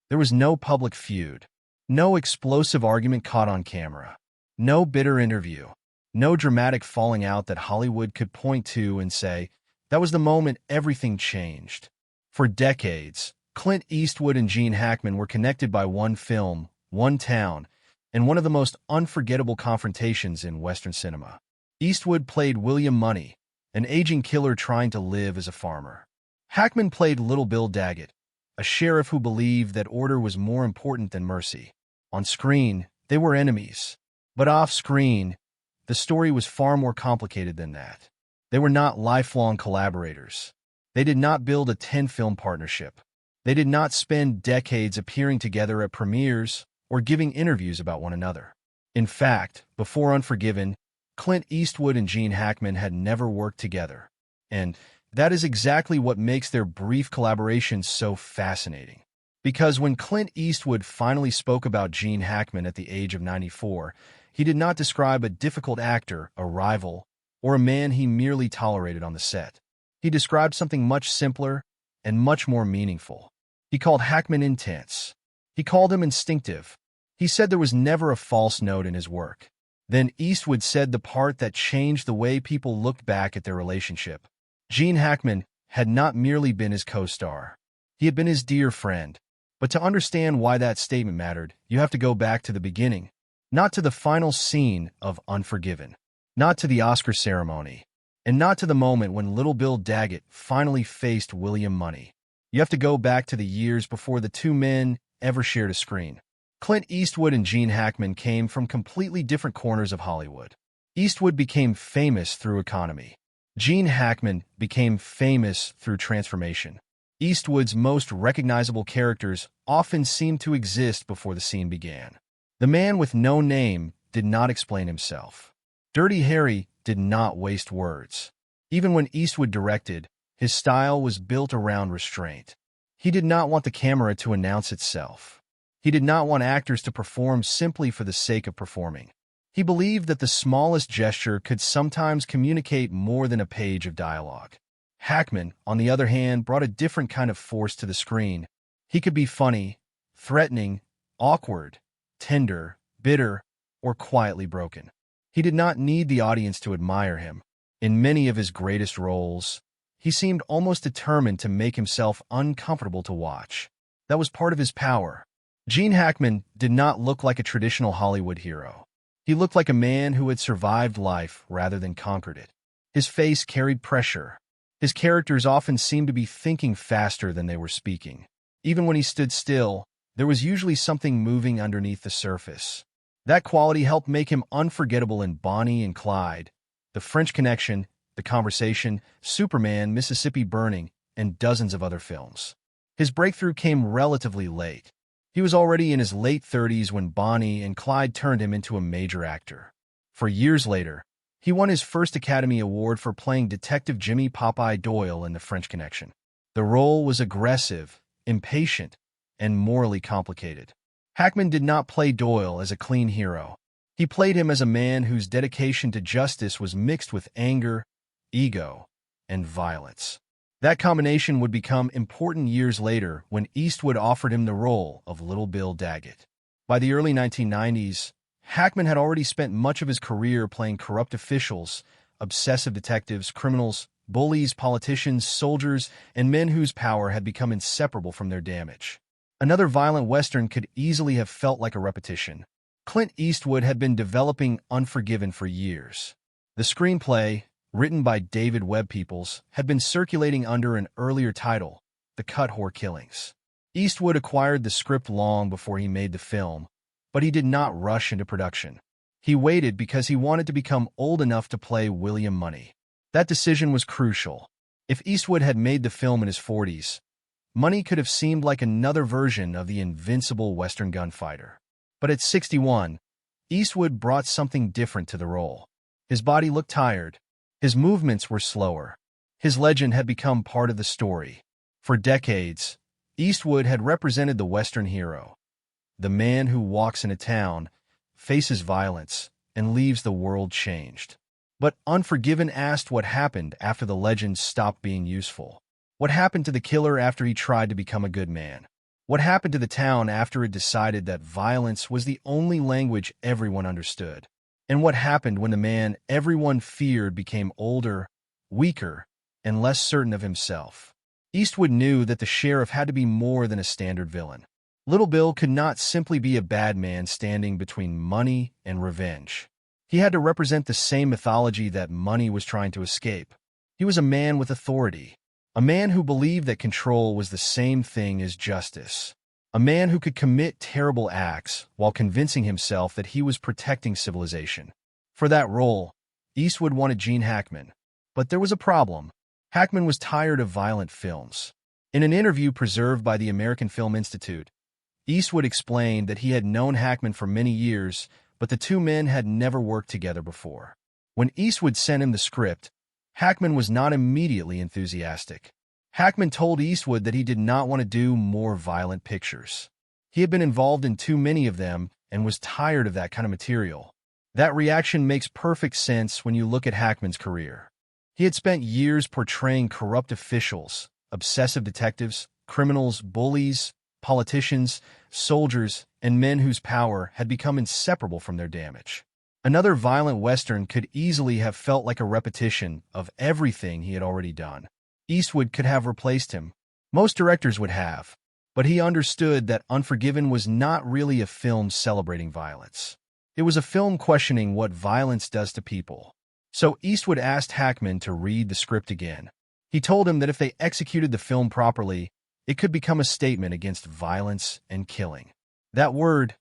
There was no public feud, no explosive argument caught on camera, no bitter interview, no dramatic falling out that Hollywood could point to and say, that was the moment everything changed. For decades, Clint Eastwood and Gene Hackman were connected by one film, one town, and one of the most unforgettable confrontations in Western cinema. Eastwood played William Money, an aging killer trying to live as a farmer. Hackman played Little Bill Daggett, a sheriff who believed that order was more important than mercy. On screen, they were enemies. But off-screen, the story was far more complicated than that. They were not lifelong collaborators. They did not build a 10-film partnership. They did not spend decades appearing together at premieres or giving interviews about one another. In fact, before Unforgiven, Clint Eastwood and Gene Hackman had never worked together. And that is exactly what makes their brief collaboration so fascinating. Because when Clint Eastwood finally spoke about Gene Hackman at the age of 94, he did not describe a difficult actor, a rival, or a man he merely tolerated on the set. He described something much simpler and much more meaningful. He called Hackman intense. He called him instinctive. He said there was never a false note in his work. Then Eastwood said the part that changed the way people looked back at their relationship. Gene Hackman had not merely been his co-star. He had been his dear friend. But to understand why that statement mattered, you have to go back to the beginning. Not to the final scene of Unforgiven. Not to the Oscar ceremony. And not to the moment when Little Bill Daggett finally faced William Money. You have to go back to the years before the two men ever shared a screen. Clint Eastwood and Gene Hackman came from completely different corners of Hollywood. Eastwood became famous through economy. Gene Hackman became famous through transformation. Eastwood's most recognizable characters often seemed to exist before the scene began. The man with no name did not explain himself. Dirty Harry did not waste words. Even when Eastwood directed, his style was built around restraint. He did not want the camera to announce itself. He did not want actors to perform simply for the sake of performing. He believed that the smallest gesture could sometimes communicate more than a page of dialogue. Hackman, on the other hand, brought a different kind of force to the screen. He could be funny, threatening, awkward, tender, bitter, or quietly broken. He did not need the audience to admire him. In many of his greatest roles, he seemed almost determined to make himself uncomfortable to watch. That was part of his power. Gene Hackman did not look like a traditional Hollywood hero. He looked like a man who had survived life rather than conquered it. His face carried pressure. His characters often seemed to be thinking faster than they were speaking. Even when he stood still, there was usually something moving underneath the surface. That quality helped make him unforgettable in Bonnie and Clyde, The French Connection, The Conversation, Superman, Mississippi Burning, and dozens of other films. His breakthrough came relatively late. He was already in his late 30s when Bonnie and Clyde turned him into a major actor. For years later, he won his first Academy Award for playing Detective Jimmy Popeye Doyle in The French Connection. The role was aggressive, impatient, and morally complicated. Hackman did not play Doyle as a clean hero. He played him as a man whose dedication to justice was mixed with anger, ego, and violence. That combination would become important years later when Eastwood offered him the role of Little Bill Daggett. By the early 1990s, Hackman had already spent much of his career playing corrupt officials, obsessive detectives, criminals, bullies, politicians, soldiers, and men whose power had become inseparable from their damage. Another violent Western could easily have felt like a repetition. Clint Eastwood had been developing Unforgiven for years. The screenplay, written by David Webb Peoples, had been circulating under an earlier title, The Cut Whore Killings. Eastwood acquired the script long before he made the film, but he did not rush into production. He waited because he wanted to become old enough to play William Money. That decision was crucial. If Eastwood had made the film in his 40s, Money could have seemed like another version of the invincible Western gunfighter. But at 61, Eastwood brought something different to the role. His body looked tired. His movements were slower. His legend had become part of the story. For decades, Eastwood had represented the Western hero, the man who walks in a town, faces violence, and leaves the world changed. But Unforgiven asked what happened after the legend stopped being useful. What happened to the killer after he tried to become a good man? What happened to the town after it decided that violence was the only language everyone understood? And what happened when the man everyone feared became older, weaker, and less certain of himself? Eastwood knew that the sheriff had to be more than a standard villain. Little Bill could not simply be a bad man standing between money and revenge. He had to represent the same mythology that money was trying to escape. He was a man with authority, a man who believed that control was the same thing as justice, a man who could commit terrible acts while convincing himself that he was protecting civilization. For that role, Eastwood wanted Gene Hackman. But there was a problem. Hackman was tired of violent films. In an interview preserved by the American Film Institute, Eastwood explained that he had known Hackman for many years, but the two men had never worked together before. When Eastwood sent him the script, Hackman was not immediately enthusiastic. Hackman told Eastwood that he did not want to do more violent pictures. He had been involved in too many of them and was tired of that kind of material. That reaction makes perfect sense when you look at Hackman's career. He had spent years portraying corrupt officials, obsessive detectives, criminals, bullies, politicians, soldiers, and men whose power had become inseparable from their damage. Another violent Western could easily have felt like a repetition of everything he had already done. Eastwood could have replaced him. Most directors would have. But he understood that Unforgiven was not really a film celebrating violence. It was a film questioning what violence does to people. So Eastwood asked Hackman to read the script again. He told him that if they executed the film properly, it could become a statement against violence and killing. That word,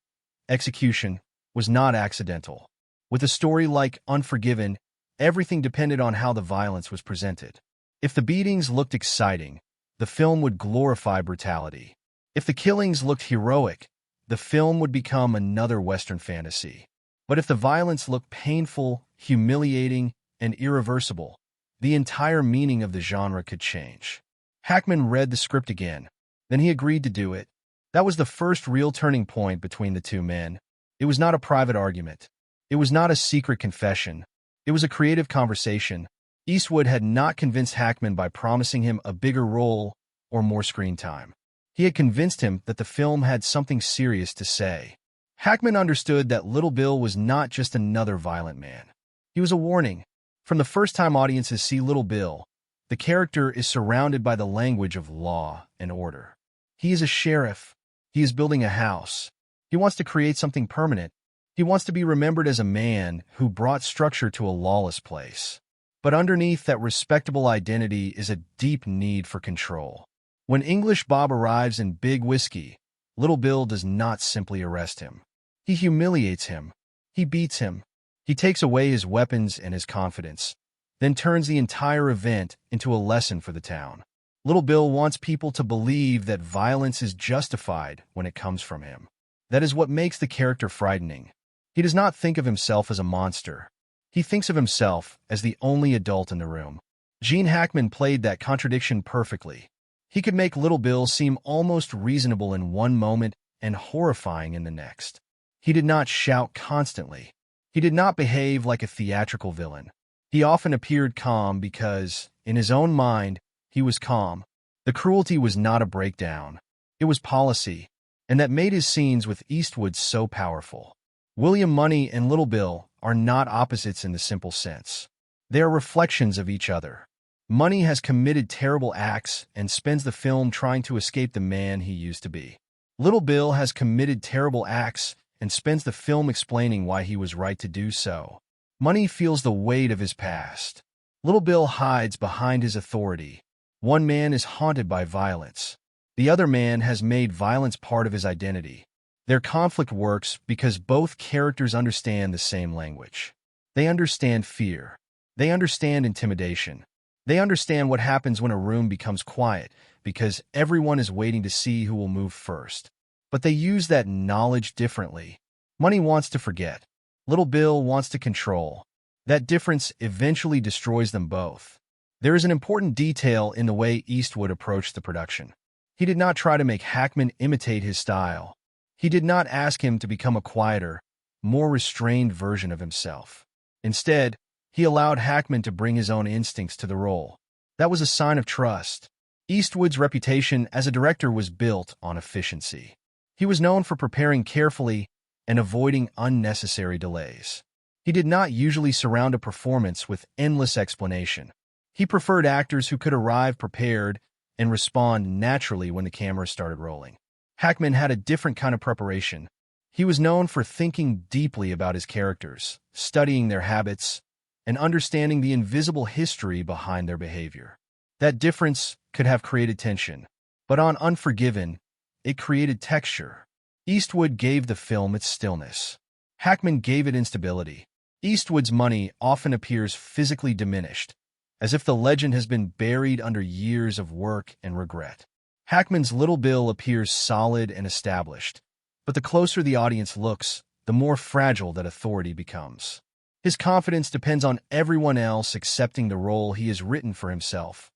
execution, was not accidental. With a story like Unforgiven, everything depended on how the violence was presented. If the beatings looked exciting, the film would glorify brutality. If the killings looked heroic, the film would become another Western fantasy. But if the violence looked painful, humiliating, and irreversible, the entire meaning of the genre could change. Hackman read the script again. Then he agreed to do it. That was the first real turning point between the two men. It was not a private argument. It was not a secret confession. It was a creative conversation. Eastwood had not convinced Hackman by promising him a bigger role or more screen time. He had convinced him that the film had something serious to say. Hackman understood that Little Bill was not just another violent man. He was a warning. From the first time audiences see Little Bill, the character is surrounded by the language of law and order. He is a sheriff. He is building a house. He wants to create something permanent. He wants to be remembered as a man who brought structure to a lawless place. But underneath that respectable identity is a deep need for control. When English Bob arrives in Big Whiskey, Little Bill does not simply arrest him. He humiliates him. He beats him. He takes away his weapons and his confidence, then turns the entire event into a lesson for the town. Little Bill wants people to believe that violence is justified when it comes from him. That is what makes the character frightening. He does not think of himself as a monster. He thinks of himself as the only adult in the room. Gene Hackman played that contradiction perfectly. He could make Little Bill seem almost reasonable in one moment and horrifying in the next. He did not shout constantly. He did not behave like a theatrical villain. He often appeared calm because, in his own mind, he was calm. The cruelty was not a breakdown. It was policy, and that made his scenes with Eastwood so powerful. William Money and Little Bill are not opposites in the simple sense. They are reflections of each other. Money has committed terrible acts and spends the film trying to escape the man he used to be. Little Bill has committed terrible acts and spends the film explaining why he was right to do so. Money feels the weight of his past. Little Bill hides behind his authority. One man is haunted by violence. The other man has made violence part of his identity. Their conflict works because both characters understand the same language. They understand fear. They understand intimidation. They understand what happens when a room becomes quiet because everyone is waiting to see who will move first. But they use that knowledge differently. Money wants to forget. Little Bill wants to control. That difference eventually destroys them both. There is an important detail in the way Eastwood approached the production. He did not try to make Hackman imitate his style. He did not ask him to become a quieter, more restrained version of himself. Instead, he allowed Hackman to bring his own instincts to the role. That was a sign of trust. Eastwood's reputation as a director was built on efficiency. He was known for preparing carefully and avoiding unnecessary delays. He did not usually surround a performance with endless explanation. He preferred actors who could arrive prepared and respond naturally when the camera started rolling. Hackman had a different kind of preparation. He was known for thinking deeply about his characters, studying their habits, and understanding the invisible history behind their behavior. That difference could have created tension, but on Unforgiven, it created texture. Eastwood gave the film its stillness. Hackman gave it instability. Eastwood's money often appears physically diminished, as if the legend has been buried under years of work and regret. Hackman's Little Bill appears solid and established, but the closer the audience looks, the more fragile that authority becomes. His confidence depends on everyone else accepting the role he has written for himself: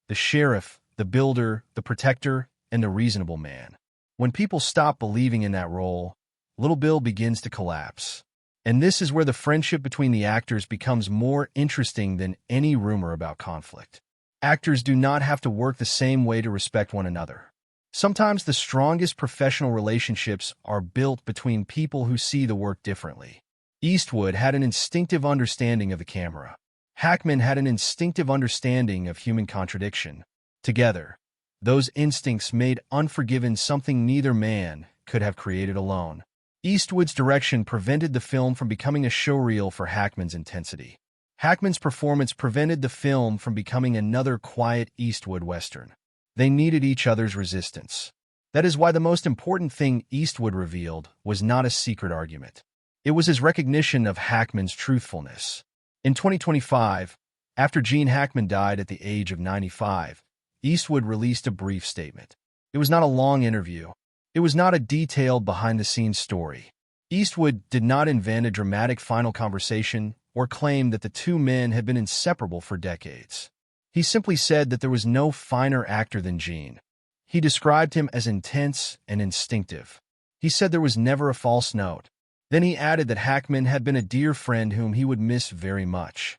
the sheriff, the builder, the protector, and the reasonable man. When people stop believing in that role, Little Bill begins to collapse. And this is where the friendship between the actors becomes more interesting than any rumor about conflict. Actors do not have to work the same way to respect one another. Sometimes the strongest professional relationships are built between people who see the work differently. Eastwood had an instinctive understanding of the camera. Hackman had an instinctive understanding of human contradiction. Together, those instincts made Unforgiven something neither man could have created alone. Eastwood's direction prevented the film from becoming a showreel for Hackman's intensity. Hackman's performance prevented the film from becoming another quiet Eastwood Western. They needed each other's resistance. That is why the most important thing Eastwood revealed was not a secret argument. It was his recognition of Hackman's truthfulness. In 2025, after Gene Hackman died at the age of 95, Eastwood released a brief statement. It was not a long interview. It was not a detailed behind-the-scenes story. Eastwood did not invent a dramatic final conversation or claim that the two men had been inseparable for decades. He simply said that there was no finer actor than Gene. He described him as intense and instinctive. He said there was never a false note. Then he added that Hackman had been a dear friend whom he would miss very much.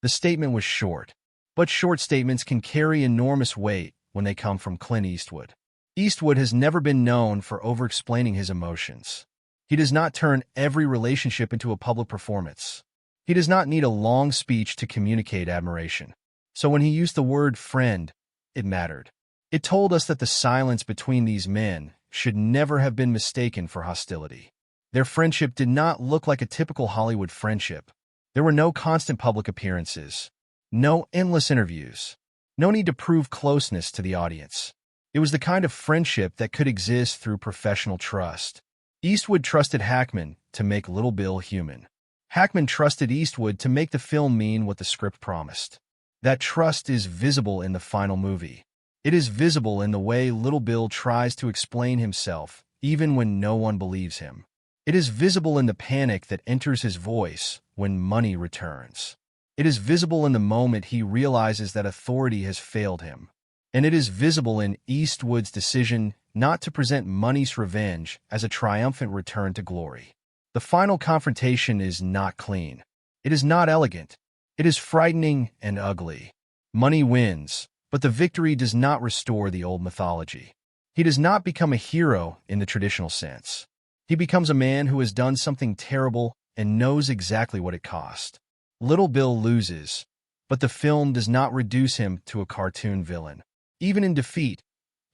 The statement was short, but short statements can carry enormous weight when they come from Clint Eastwood. Eastwood has never been known for over-explaining his emotions. He does not turn every relationship into a public performance. He does not need a long speech to communicate admiration. So when he used the word friend, it mattered. It told us that the silence between these men should never have been mistaken for hostility. Their friendship did not look like a typical Hollywood friendship. There were no constant public appearances, no endless interviews, no need to prove closeness to the audience. It was the kind of friendship that could exist through professional trust. Eastwood trusted Hackman to make Little Bill human. Hackman trusted Eastwood to make the film mean what the script promised. That trust is visible in the final movie. It is visible in the way Little Bill tries to explain himself, even when no one believes him. It is visible in the panic that enters his voice when money returns. It is visible in the moment he realizes that authority has failed him. And it is visible in Eastwood's decision not to present Money's revenge as a triumphant return to glory. The final confrontation is not clean. It is not elegant. It is frightening and ugly. Money wins, but the victory does not restore the old mythology. He does not become a hero in the traditional sense. He becomes a man who has done something terrible and knows exactly what it cost. Little Bill loses, but the film does not reduce him to a cartoon villain. Even in defeat,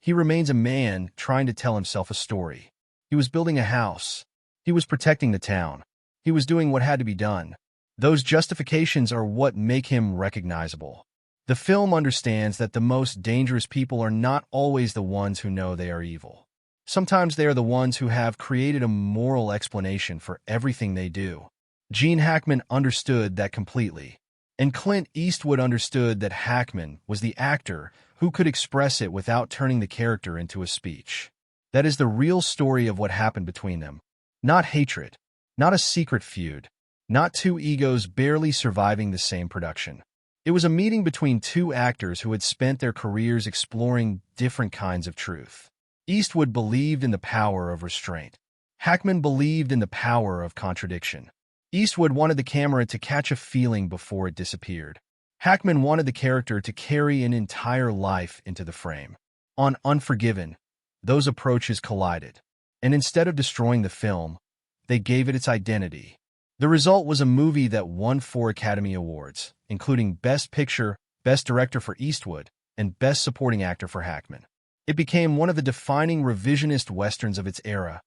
he remains a man trying to tell himself a story. He was building a house. He was protecting the town. He was doing what had to be done. Those justifications are what make him recognizable. The film understands that the most dangerous people are not always the ones who know they are evil. Sometimes they are the ones who have created a moral explanation for everything they do. Gene Hackman understood that completely. And Clint Eastwood understood that Hackman was the actor who could express it without turning the character into a speech. That is the real story of what happened between them. Not hatred, not a secret feud, not two egos barely surviving the same production. It was a meeting between two actors who had spent their careers exploring different kinds of truth. Eastwood believed in the power of restraint. Hackman believed in the power of contradiction. Eastwood wanted the camera to catch a feeling before it disappeared. Hackman wanted the character to carry an entire life into the frame. On Unforgiven, those approaches collided, and instead of destroying the film, they gave it its identity. The result was a movie that won 4 Academy Awards, including Best Picture, Best Director for Eastwood, and Best Supporting Actor for Hackman. It became one of the defining revisionist westerns of its era,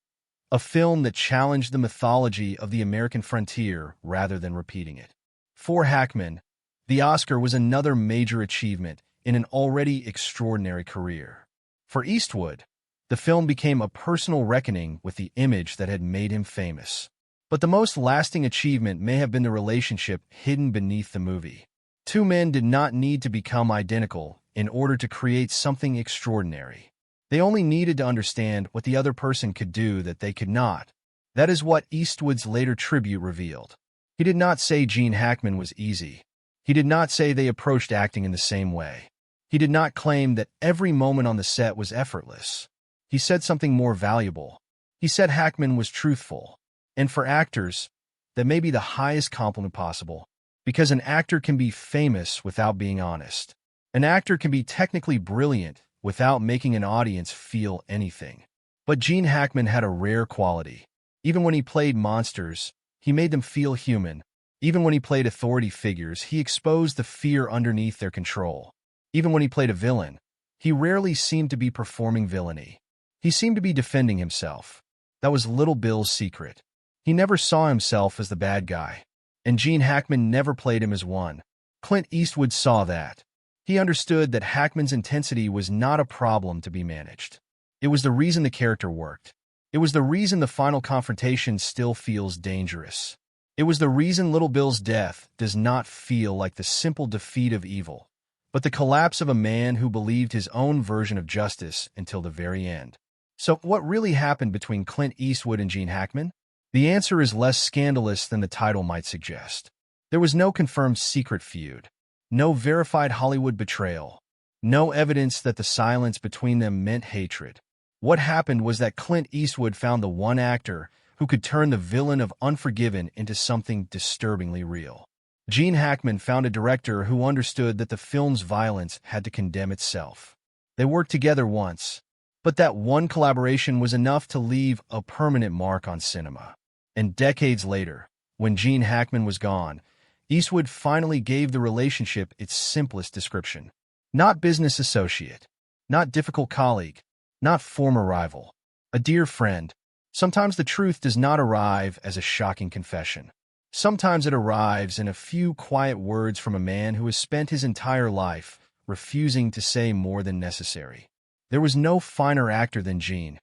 a film that challenged the mythology of the American frontier rather than repeating it. For Hackman, the Oscar was another major achievement in an already extraordinary career. For Eastwood, the film became a personal reckoning with the image that had made him famous. But the most lasting achievement may have been the relationship hidden beneath the movie. 2 men did not need to become identical in order to create something extraordinary. They only needed to understand what the other person could do that they could not. That is what Eastwood's later tribute revealed. He did not say Gene Hackman was easy. He did not say they approached acting in the same way. He did not claim that every moment on the set was effortless. He said something more valuable. He said Hackman was truthful. And for actors, that may be the highest compliment possible, because an actor can be famous without being honest. An actor can be technically brilliant without making an audience feel anything. But Gene Hackman had a rare quality. Even when he played monsters, he made them feel human. Even when he played authority figures, he exposed the fear underneath their control. Even when he played a villain, he rarely seemed to be performing villainy. He seemed to be defending himself. That was Little Bill's secret. He never saw himself as the bad guy, and Gene Hackman never played him as one. Clint Eastwood saw that. He understood that Hackman's intensity was not a problem to be managed. It was the reason the character worked. It was the reason the final confrontation still feels dangerous. It was the reason Little Bill's death does not feel like the simple defeat of evil, but the collapse of a man who believed his own version of justice until the very end. So, what really happened between Clint Eastwood and Gene Hackman? The answer is less scandalous than the title might suggest. There was no confirmed secret feud, no verified Hollywood betrayal, no evidence that the silence between them meant hatred. What happened was that Clint Eastwood found the one actor who could turn the villain of Unforgiven into something disturbingly real. Gene Hackman found a director who understood that the film's violence had to condemn itself. They worked together once, but that one collaboration was enough to leave a permanent mark on cinema. And decades later, when Gene Hackman was gone, Eastwood finally gave the relationship its simplest description. Not business associate, not difficult colleague, not former rival. A dear friend. Sometimes the truth does not arrive as a shocking confession. Sometimes it arrives in a few quiet words from a man who has spent his entire life refusing to say more than necessary. There was no finer actor than Gene.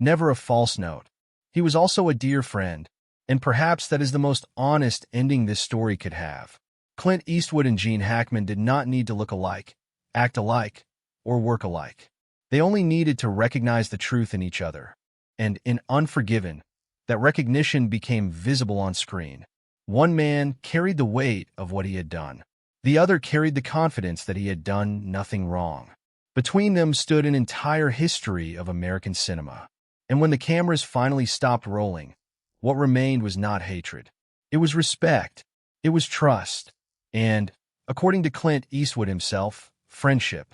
Never a false note. He was also a dear friend, and perhaps that is the most honest ending this story could have. Clint Eastwood and Gene Hackman did not need to look alike, act alike, or work alike. They only needed to recognize the truth in each other. And in Unforgiven, that recognition became visible on screen. One man carried the weight of what he had done. The other carried the confidence that he had done nothing wrong. Between them stood an entire history of American cinema. And when the cameras finally stopped rolling, what remained was not hatred. It was respect. It was trust. And, according to Clint Eastwood himself, friendship.